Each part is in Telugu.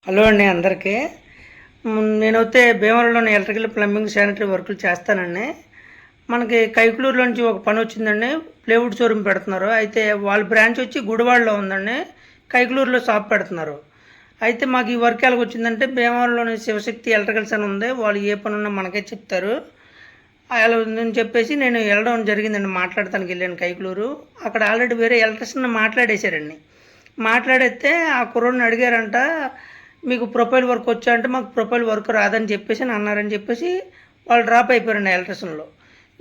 హలో అండి అందరికీ. నేనైతే భీమవరంలోని ఎలక్ట్రికల్ ప్లంబింగ్ శానిటరీ వర్కులు చేస్తానండి. మనకి కైకులూరులో నుంచి ఒక పని వచ్చిందండి. ప్లేవుడ్ షోరూమ్ పెడుతున్నారు. అయితే వాళ్ళ బ్రాంచ్ వచ్చి గుడివాడలో ఉందండి. కైకులూరులో షాప్ పెడుతున్నారు. అయితే మాకు ఈ వర్క్ ఎలాగ వచ్చిందంటే భీమవరంలోని శివశక్తి ఎలక్ట్రికల్స్ అని ఉంది. వాళ్ళు ఏ పని ఉన్నా మనకే చెప్తారు. అలా ఉందని చెప్పేసి నేను వెళ్ళడం జరిగిందండి. మాట్లాడటానికి వెళ్ళాను కైకులూరు. అక్కడ ఆల్రెడీ వేరే ఎలక్ట్రిషియన్ మాట్లాడేశారండి. మాట్లాడితే ఆ కుర్రోడిని అడిగారంట, మీకు ప్రొఫైల్ వర్క్ వచ్చా అంటే మాకు ప్రొఫైల్ వర్క్ రాదని చెప్పేసి అన్నారని చెప్పేసి వాళ్ళు డ్రాప్ అయిపోయారండి ఎలక్ట్రిషన్లో.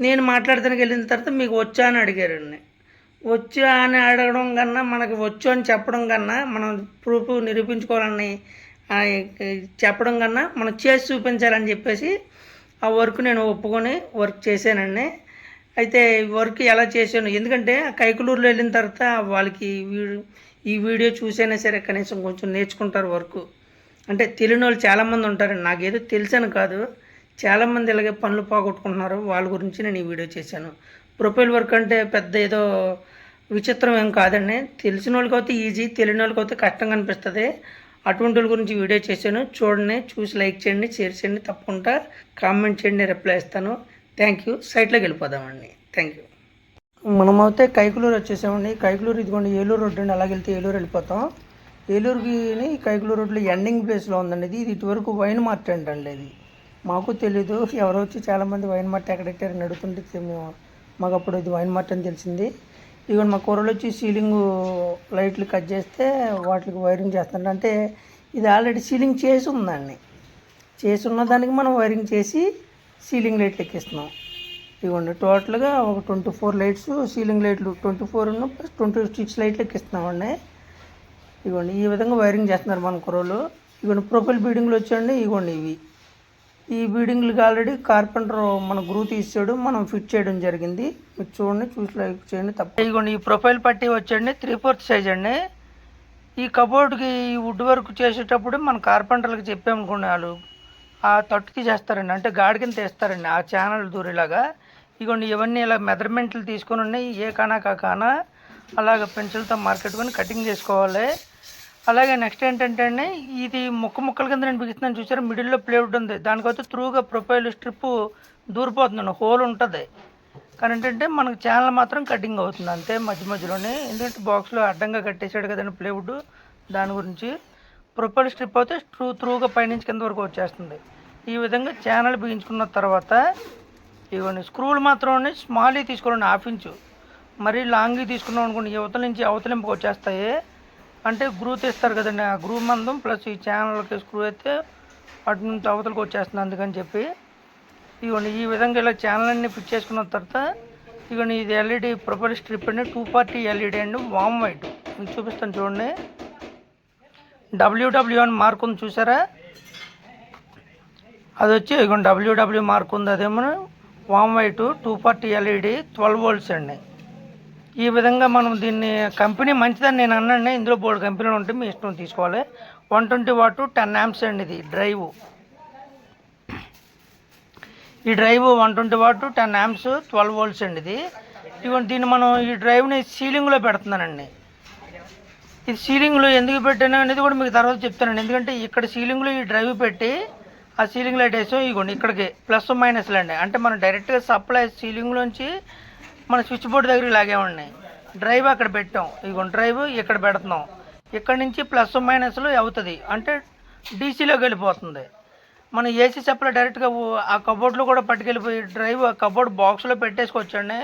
నేను మాట్లాడటానికి వెళ్ళిన తర్వాత మీకు వచ్చా అని అడిగారండి. వచ్చా అని అడగడం కన్నా మనకు వచ్చు అని చెప్పడం కన్నా మనం ప్రూఫ్ నిరూపించుకోవాలని చెప్పడం కన్నా మనం చేసి చూపించాలని చెప్పేసి ఆ వర్క్ నేను ఒప్పుకొని వర్క్ చేశానండి. అయితే వర్క్ ఎలా చేశాను ఎందుకంటే కైకులూరులో వెళ్ళిన తర్వాత వాళ్ళకి ఈ వీడియో చూసైనా సరే కనీసం కొంచెం నేర్చుకుంటారు వర్క్. అంటే తెలియని వాళ్ళు చాలామంది ఉంటారండి. నాకేదో తెలుసని కాదు, చాలామంది ఇలాగే పనులు పోగొట్టుకుంటున్నారు. వాళ్ళ గురించి నేను ఈ వీడియో చేశాను. ప్రొఫైల్ వర్క్ అంటే పెద్ద ఏదో విచిత్రం ఏం కాదండి. తెలిసిన వాళ్ళకి అయితే ఈజీ, తెలియని వాళ్ళకి అయితే కష్టంగా అనిపిస్తుంది. అటువంటి వాళ్ళ గురించి వీడియో చేశాను. చూడండి, చూసి లైక్ చేయండి, షేర్ చేయండి, తప్పకుండా కామెంట్ చేయండి, రిప్లై ఇస్తాను. Thank you. సైట్లోకి వెళ్ళిపోదామండి. Thank you. మనమైతే కైకులూరు వచ్చేసామండి. కైకులూరు ఇదిగోండి ఏలూరు రోడ్డు అండి. అలాగ వెళ్తే ఏలూరు వెళ్ళిపోతాం. ఏలూరుకి కైకులూరు రోడ్లో ఎండింగ్ ప్లేస్లో ఉందండి. ఇది ఇటువరకు వైన్ మార్ట్ అండి. ఇది మాకు తెలీదు. ఎవరో వచ్చి చాలామంది వైన్ మార్ట్ ఎక్కడెట్టారని అడుగుతుంటే మేము మాకు అప్పుడు ఇది వైన్ మార్ట్ అని తెలిసింది. ఇవన్నీ మా కూరలు వచ్చి సీలింగ్ లైట్లు కట్ చేస్తే వాటికి వైరింగ్ చేస్తుంటే అంటే ఇది ఆల్రెడీ సీలింగ్ చేసి ఉందండి. చేసి ఉన్న దానికి మనం వైరింగ్ చేసి సీలింగ్ లైట్లు ఎక్కిస్తున్నాం. ఇవ్వండి టోటల్గా ఒక 24 లైట్స్ సీలింగ్ లైట్లు 24 ప్లస్ 26 లైట్లు ఎక్కిస్తున్నామండి. ఇవ్వండి ఈ విధంగా వైరింగ్ చేస్తున్నారు మన కుర్రోళ్ళు. ఇవ్వండి ప్రొఫైల్ బీడింగ్లు వచ్చాయండి. ఇవ్వండి ఈ బీడింగ్లకి ఆల్రెడీ కార్పెంటర్ మన గ్రూ తీసాడు, మనం ఫిట్ చేయడం జరిగింది. మీరు చూడండి, చూసి లైక్ చేయండి తప్ప. ఇవ్వండి ఈ ప్రొఫైల్ పట్టి వచ్చండి 3/4 సైజ్ అండి. ఈ కబోర్డ్కి ఈ వుడ్ వర్క్ చేసేటప్పుడు మన కార్పెంటర్లకు చెప్పామనుకోండి, వాళ్ళు ఆ తట్టుకి చేస్తారండి, అంటే గాడి కింద తీస్తారండి ఆ ఛానల్ దూరేలాగా. ఇవ్వండి ఇవన్నీ ఇలా మెజర్మెంట్లు తీసుకొని ఉన్నాయి. ఏ కానా కానా అలాగ పెన్సిల్తో మార్కెట్టుకొని కటింగ్ చేసుకోవాలి. అలాగే నెక్స్ట్ ఏంటంటే అండి, ఇది ముక్కల కింద నేను బిగిస్తున్నాను చూసారా, మిడిల్లో ప్లేవుడ్ ఉంది. దానికైతే త్రూగా ప్రొఫైల్ స్ట్రిప్ దూరిపోతుందండి, హోల్ ఉంటుంది. కానీ ఏంటంటే మనకు ఛానల్ మాత్రం కటింగ్ అవుతుంది అంతే మధ్యలోనే. ఎందుకంటే బాక్స్లో అడ్డంగా కట్టేశాడు కదండి ప్లేవుడ్, దాని గురించి. ప్రొఫైల్ స్ట్రిప్ అయితే త్రూగా పైనుంచి కింద వరకు వచ్చేస్తుంది. ఈ విధంగా ఛానల్ బిగించుకున్న తర్వాత ఇవన్నీ స్క్రూలు మాత్రం స్మాల్ తీసుకోవాలండి, 1/2 ఇంచు. మరీ లాంగ్ తీసుకున్నాం అనుకోండి, యువతల నుంచి అవతలింపుకి వచ్చేస్తాయి. అంటే గ్రూ తీస్తారు కదండి, ఆ గ్రూ మందం ప్లస్ ఈ ఛానల్కి స్క్రూ అయితే అటు నుంచి అవతలకి వచ్చేస్తుంది. అందుకని చెప్పి ఇవన్నీ ఈ విధంగా ఇలా ఛానల్ అన్ని ఫిట్ చేసుకున్న తర్వాత ఇవన్నీ ఇది ఎల్ఈడి ప్రొఫైల్ స్ట్రిప్ అండి, 2 పార్టీ ఎల్ఈడి అండి, వామ్ వైట్. మీకు చూపిస్తాను చూడండి. WW అని మార్క్ ఉంది చూసారా, అది వచ్చి ఇదిగోండి WW మార్క్ ఉంది. అదేమో వామ్ వైట్ 2 పార్టీ ఎల్ఈడి 12 వోల్ట్స్ అండి. ఈ విధంగా మనం దీన్ని కంపెనీ మంచిదని నేను అన్నాను. ఇందులో బోర్డు కంపెనీలు ఉంటే మీ ఇష్టం తీసుకోవాలి. 120 వాట్ 10 amps అండి. ఇది డ్రైవ్, ఈ డ్రైవ్ 120 వాట్ 10 amps 12 వోల్ట్స్ అండి. ఇదిగోండి దీన్ని మనం ఈ డ్రైవ్ని సీలింగ్లో పెడుతున్నానండి. ఇది సీలింగ్లో ఎందుకు పెట్టాను అనేది కూడా మీకు తర్వాత చెప్తానండి. ఎందుకంటే ఇక్కడ సీలింగ్లో ఈ డ్రైవ్ పెట్టి ఆ సీలింగ్ లైట్ వేసాం. ఇదిగోండి ఇక్కడికి ప్లస్ మైనస్లు అండి, అంటే మనం డైరెక్ట్గా సప్లై సీలింగ్లోంచి మన స్విచ్ బోర్డు దగ్గరికి లాగేమండి. డ్రైవ్ అక్కడ పెట్టాం, ఇదిగోండి డ్రైవ్ ఇక్కడ పెడుతున్నాం. ఇక్కడ నుంచి ప్లస్ మైనస్లు అవుతుంది, అంటే డీసీలోకి వెళ్ళిపోతుంది. మనం ఏసీ సప్లై డైరెక్ట్గా ఆ కబోర్డ్లో కూడా పట్టుకెళ్ళిపోయి డ్రైవ్ ఆ కబోర్డ్ బాక్స్లో పెట్టేసుకోవచ్చండి.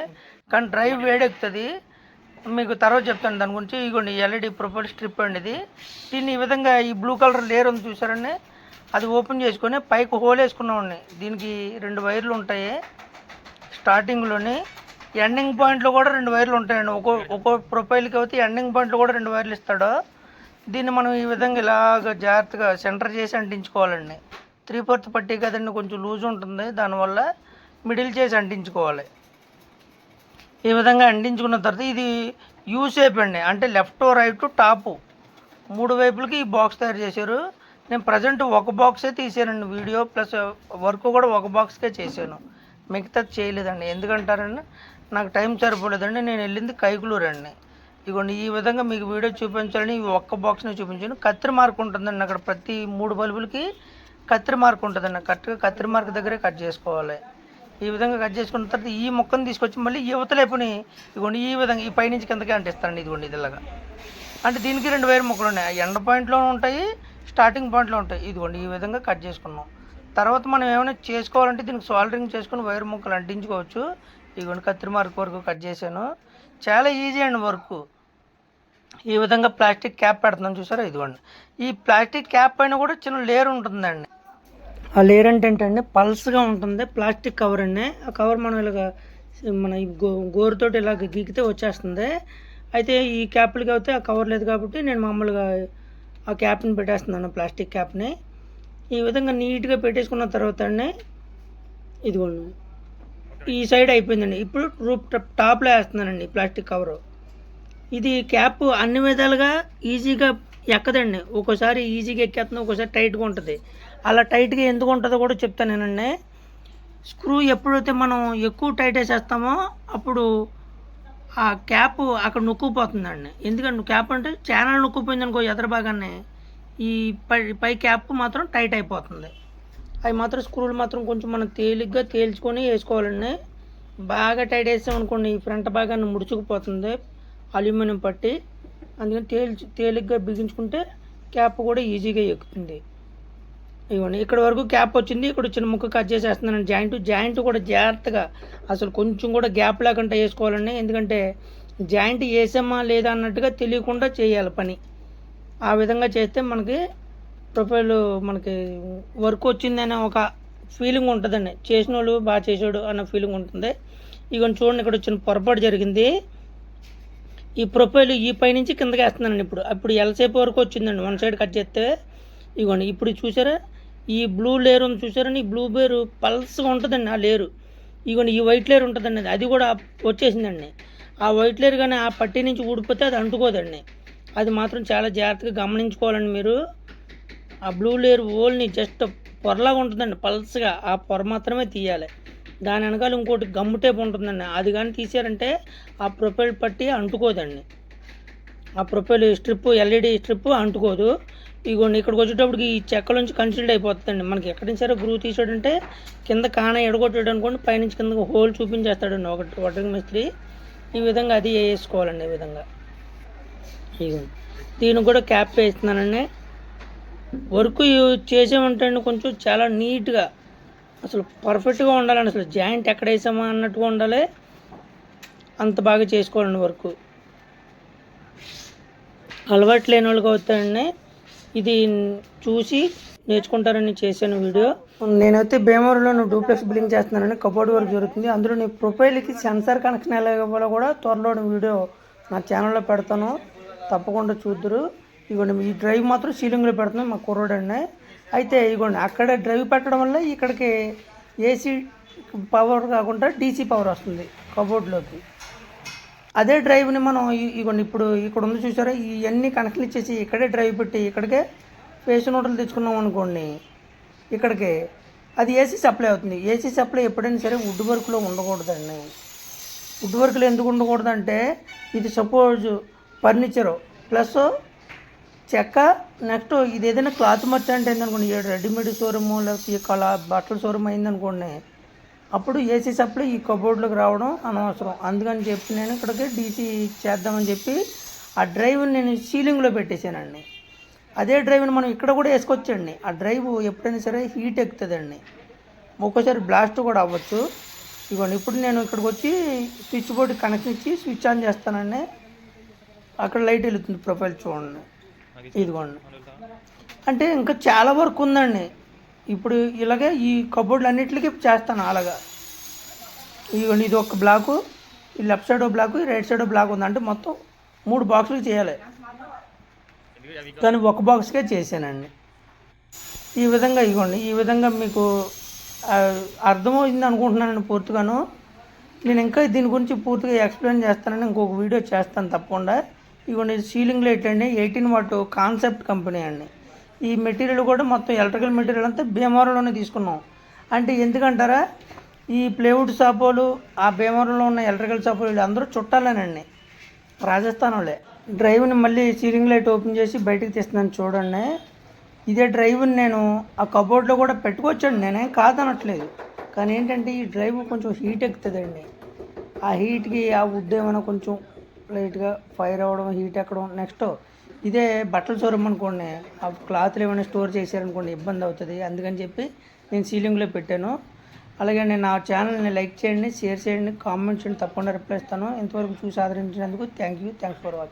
కానీ డ్రైవ్ వేడెక్కుతుంది, మీకు తర్వాత చెప్తాను దాని గురించి. ఇదిగోండి ఎల్ఈడి ప్రొఫైల్ స్ట్రిప్ అండి. దీన్ని ఈ విధంగా ఈ బ్లూ కలర్ లేయర్ ఉంది చూసారండి, అది ఓపెన్ చేసుకొని పైకి హోల్ వేసుకున్నామండి. దీనికి 2 వైర్లు ఉంటాయి స్టార్టింగ్లోని. ఎండింగ్ పాయింట్లో కూడా 2 వైర్లు ఉంటాయండి. ఒక్కో ప్రొఫైల్కి అయితే ఎండింగ్ పాయింట్లో కూడా 2 వైర్లు ఇస్తాడు. దీన్ని మనం ఈ విధంగా ఇలాగ జాగ్రత్తగా సెంటర్ చేసి అంటించుకోవాలండి. 3/4 పట్టీ కదండి, కొంచెం లూజ్ ఉంటుంది, దానివల్ల మిడిల్ చేసి అంటించుకోవాలి. ఈ విధంగా అంటించుకున్న తర్వాత ఇది యూ షేప్ అండి, అంటే లెఫ్ట్ రైట్ టాపు 3 వైపులకి ఈ బాక్స్ తయారు చేశారు. నేను ప్రజెంట్ ఒక బాక్సే తీసానండి వీడియో, ప్లస్ వర్క్ కూడా ఒక బాక్స్కే చేశాను, మిగతాది చేయలేదండి. ఎందుకంటారండి, నాకు టైం సరిపోలేదండి. నేను వెళ్ళింది కైకులూరు అండి. ఇదిగోండి ఈ విధంగా మీకు వీడియో చూపించాలని ఈ ఒక్క బాక్స్ని చూపించాను. కత్తిరి మార్క్ ఉంటుందండి అక్కడ ప్రతి 3 బల్బులకి కత్తిరి మార్క్ ఉంటుందండి. కరెక్ట్గా కత్తిరి మార్క్ దగ్గరే కట్ చేసుకోవాలి. ఈ విధంగా కట్ చేసుకున్న తర్వాత ఈ ముక్కను తీసుకొచ్చి మళ్ళీ యువతలేపుని ఇదిగోండి ఈ విధంగా ఈ పైనుంచి కిందకి అంటిస్తానండి. ఇదిగోండి ఇదిలాగా అంటే దీనికి 2 వైర్ ముక్కలు ఉన్నాయి. ఆ ఎండ పాయింట్లో ఉంటాయి, స్టార్టింగ్ పాయింట్లో ఉంటాయి. ఇదిగోండి ఈ విధంగా కట్ చేసుకున్నాం. తర్వాత మనం ఏమైనా చేసుకోవాలంటే దీనికి సాల్డరింగ్ చేసుకుని వైర్ ముక్కలు అంటించుకోవచ్చు. ఇదిగోండి కత్తిరి మార్క్ వరకు కట్ చేశాను. చాలా ఈజీ అండి వర్క్. ఈ విధంగా ప్లాస్టిక్ క్యాప్ పెడుతున్నాం చూసారా. ఇదిగోండి ఈ ప్లాస్టిక్ క్యాప్ పైన కూడా చిన్న లేయర్ ఉంటుందండి. ఆ లేయర్ అంటే ఏంటంటే పల్స్గా ఉంటుంది ప్లాస్టిక్ కవర్ అండి. ఆ కవర్ మనం ఇలాగ మన గోరుతోటి ఇలాగ గీకితే వచ్చేస్తుంది. అయితే ఈ క్యాప్లకి అయితే ఆ కవర్ లేదు కాబట్టి నేను మామూలుగా ఆ క్యాప్ని పెట్టేస్తున్నాను, ప్లాస్టిక్ క్యాప్ని. ఈ విధంగా నీట్గా పెట్టేసుకున్న తర్వాత అండి ఇదిగోండి ఈ సైడ్ అయిపోయిందండి. ఇప్పుడు రూప్ టాప్లో వేస్తున్నానండి ప్లాస్టిక్ కవరు. ఇది క్యాప్ అన్ని విధాలుగా ఈజీగా ఎక్కదండి. ఒక్కోసారి ఈజీగా ఎక్కేస్తుంది, ఒక్కోసారి టైట్గా ఉంటుంది. అలా టైట్గా ఎందుకు ఉంటుందో కూడా చెప్తాను నేనండి. స్క్రూ ఎప్పుడైతే మనం ఎక్కువ టైట్ వేసేస్తామో అప్పుడు ఆ క్యాప్ అక్కడ నొక్కుపోతుందండి. ఎందుకంటే క్యాప్ అంటే ఛానల్ నొక్కుపోయింది అనుకో ఎదర భాగాన్ని, ఈ పై క్యాప్ మాత్రం టైట్ అయిపోతుంది. అవి మాత్రం స్క్రూలు మాత్రం కొంచెం మనం తేలిగ్గా తేల్చుకొని వేసుకోవాలండి. బాగా టైట్ వేసామనుకోండి ఈ ఫ్రంట్ భాగాన్ని ముడుచుకుపోతుంది అల్యూమినియం పట్టి. అందుకని తేలిగ్గా బిగించుకుంటే క్యాప్ కూడా ఈజీగా ఎక్కుతుంది. ఇవ్వండి ఇక్కడ వరకు క్యాప్ వచ్చింది. ఇక్కడ చిన్న ముక్క కట్ చేసేస్తున్నాను. జాయింట్ కూడా జాగ్రత్తగా అసలు కొంచెం కూడా గ్యాప్ లేకుండా వేసుకోవాలండి. ఎందుకంటే జాయింట్ వేసామా లేదా అన్నట్టుగా తెలియకుండా చేయాలి పని. ఆ విధంగా చేస్తే మనకి ప్రొఫైల్ మనకి వర్క్ వచ్చిందనే ఒక ఫీలింగ్ ఉంటుందండి. చేసిన వాళ్ళు బాగా చేసాడు అన్న ఫీలింగ్ ఉంటుంది. ఇవన్నీ చూడండి ఇక్కడ వచ్చిన పొరపాటు జరిగింది. ఈ ప్రొఫైల్ ఈ పైనుంచి కిందకి వేస్తున్నానండి. ఇప్పుడు ఎల్సేపు వరకు వచ్చిందండి వన్ సైడ్ కట్ చేస్తే. ఇవ్వండి ఇప్పుడు చూసారా ఈ బ్లూ లేయర్ ఉంది చూసారని, ఈ బ్లూ లేయర్ పల్స్గా ఉంటుందండి ఆ లేయరు. ఇవ్వండి ఈ వైట్ లేయర్ ఉంటుందండి, అది కూడా వచ్చేసిందండి. ఆ వైట్ లేయర్ కానీ ఆ పట్టి నుంచి ఊడిపోతే అది అంటుకోదండి. అది మాత్రం చాలా జాగ్రత్తగా గమనించుకోవాలండి మీరు. ఆ బ్లూ లేయర్ ఓల్ని జస్ట్ పొరలాగా ఉంటుందండి పల్స్గా, ఆ పొర మాత్రమే తీయాలి. దాని వెనకాల ఇంకోటి గమ్ము టేప్ ఉంటుందండి, అది కానీ తీసారంటే ఆ ప్రొఫైల్ పట్టి అంటుకోదండి. ఆ ప్రొఫైల్ స్ట్రిప్ ఎల్ఈడి స్ట్రిప్ అంటుకోదు. ఇగోండి ఇక్కడికి వచ్చేటప్పటికి ఈ చెక్కలోంచి కన్సిల్డ్ అయిపోతుందండి. మనకి ఎక్కడి నుంచి సరే గ్రూ తీసాడంటే కింద కాన ఎడగొట్టాడు అనుకోండి పైనుంచి కింద హోల్ చూపించేస్తాడండి ఒకటి మిస్త్రీ. ఈ విధంగా అది వేసుకోవాలండి. ఈ విధంగా ఇగోండి దీనికి కూడా క్యాప్ వేస్తున్నానండి. వర్క్ చేసామంటే కొంచెం చాలా నీట్గా అసలు పర్ఫెక్ట్గా ఉండాలండి. అసలు జాయింట్ ఎక్కడ వేసామా అన్నట్టుగా ఉండాలి. అంత బాగా చేసుకోవాలండి వర్క్. అలవాటు లేని వాళ్ళకి అవుతాయండి. ఇది చూసి నేర్చుకుంటారని చేశాను వీడియో. నేనైతే భీమవరంలో డూప్లెక్స్ బిల్డింగ్ చేస్తున్నానని కబోర్డ్ వర్క్ జరుగుతుంది. అందులో నీ ప్రొఫైల్కి సెన్సార్ కనెక్షన్ ఎలా ఇవ్వాలో కూడా త్వరలో వీడియో నా ఛానల్లో పెడతాను, తప్పకుండా చూద్దరు. ఇవ్వండి ఈ డ్రైవ్ మాత్రం సీలింగ్లో పెడుతున్నాం మా కుర్రోడండి. అయితే ఇవ్వండి అక్కడ డ్రైవ్ పెట్టడం వల్ల ఇక్కడికి ఏసీ పవర్ కాకుండా డీసీ పవర్ వస్తుంది కబోర్డ్లోకి. అదే డ్రైవ్ని మనం ఇవ్వండి ఇప్పుడు ఇక్కడ ఉంది చూసారా, ఇవన్నీ కనెక్షన్ ఇచ్చేసి ఇక్కడే డ్రైవ్ పెట్టి ఇక్కడికే పేస్ట్ నోట్లు తెచ్చుకున్నాం అనుకోండి, ఇక్కడికి అది ఏసీ సప్లై అవుతుంది. ఏసీ సప్లై ఎప్పుడైనా సరే వుడ్ వర్క్లో ఉండకూడదండి. వుడ్ వర్క్లో ఎందుకు ఉండకూడదంటే ఇది సపోజ్ ఫర్నిచరు ప్లస్ చెక్క, నెక్స్ట్ ఇది ఏదైనా క్లాత్ మర్చాంట్ అయిందనుకోండి, రెడీమేడ్ షోరూము లేకపోతే బట్టల షోరూమ్ అయిందనుకోండి, అప్పుడు ఏసీ సప్లై ఈ కబోర్డ్లోకి రావడం అనవసరం. అందుకని చెప్పి నేను ఇక్కడికి డీసీ చేద్దామని చెప్పి ఆ డ్రైవ్ని నేను సీలింగ్లో పెట్టేశానండి. అదే డ్రైవ్ని మనం ఇక్కడ కూడా వేసుకోవచ్చండి. ఆ డ్రైవ్ ఎప్పుడైనా సరే హీట్ ఎక్కుతుందండి, ఒక్కోసారి బ్లాస్ట్ కూడా అవ్వచ్చు. ఇవ్వండి ఇప్పుడు నేను ఇక్కడికి వచ్చి స్విచ్ బోర్డు కనెక్షన్ ఇచ్చి స్విచ్ ఆన్ చేస్తానండి. అక్కడ లైట్ వెళుతుంది ప్రొఫైల్ చూడండి. ఇదిగోండి అంటే ఇంకా చాలా వర్క్ ఉందండి. ఇప్పుడు ఇలాగే ఈ కబోర్డులు అన్నిటికీ చేస్తాను అలాగా. ఇదిగోండి ఇది ఒక బ్లాకు, ఈ లెఫ్ట్ సైడ్ బ్లాకు, ఈ రైట్ సైడ్ బ్లాక్ ఉంది. అంటే మొత్తం 3 బాక్సులు చేయాలి, కానీ ఒక బాక్స్కే చేశానండి. ఈ విధంగా ఇవ్వండి ఈ విధంగా మీకు అర్థమవుతుంది అనుకుంటున్నానండి పూర్తిగాను. నేను ఇంకా దీని గురించి పూర్తిగా ఎక్స్ప్లెయిన్ చేస్తానని ఇంకొక వీడియో చేస్తాను తప్పకుండా. ఇవ్వండి సీలింగ్ లైట్ అండి, 18 వాట్ కాన్సెప్ట్ కంపెనీ అండి. ఈ మెటీరియల్ కూడా మొత్తం ఎలక్ట్రికల్ మెటీరియల్ అంతా భీమవరంలోనే తీసుకున్నాం. అంటే ఎందుకంటారా, ఈ ప్లేవుడ్ షాపులు ఆ భీమవరంలో ఉన్న ఎలక్ట్రికల్ షాపులు వీళ్ళందరూ చుట్టాలేనండి. రాజస్థాన్ వాళ్ళే. డ్రైవ్ని మళ్ళీ సీలింగ్ లైట్ ఓపెన్ చేసి బయటికి తీస్తున్నాను చూడండి. ఇదే డ్రైవ్ని నేను ఆ కబోర్డ్లో కూడా పెట్టుకోవచ్చండి, నేనేం కాదనట్లేదు. కానీ ఏంటంటే ఈ డ్రైవ్ కొంచెం హీట్ ఎక్కుతుందండి. ఆ హీట్కి ఆ వుడ్ ఏమైనా కొంచెం లైట్గా ఫైర్ అవ్వడం, హీట్ ఎక్కడం. నెక్స్ట్ ఇదే బట్టల షోరూమ్ అనుకోండి, ఆ క్లాత్లు ఏమైనా స్టోర్ చేశారనుకోండి ఇబ్బంది అవుతుంది. అందుకని చెప్పి నేను సీలింగ్లో పెట్టాను. అలాగే నేను నా ఛానల్ని లైక్ చేయండి, షేర్ చేయండి, కామెంట్ చేయండి, తప్పకుండా రిప్లై ఇస్తాను. ఇంతవరకు చూసి ఆదరించినందుకు థ్యాంక్స్ ఫర్ వాచింగ్.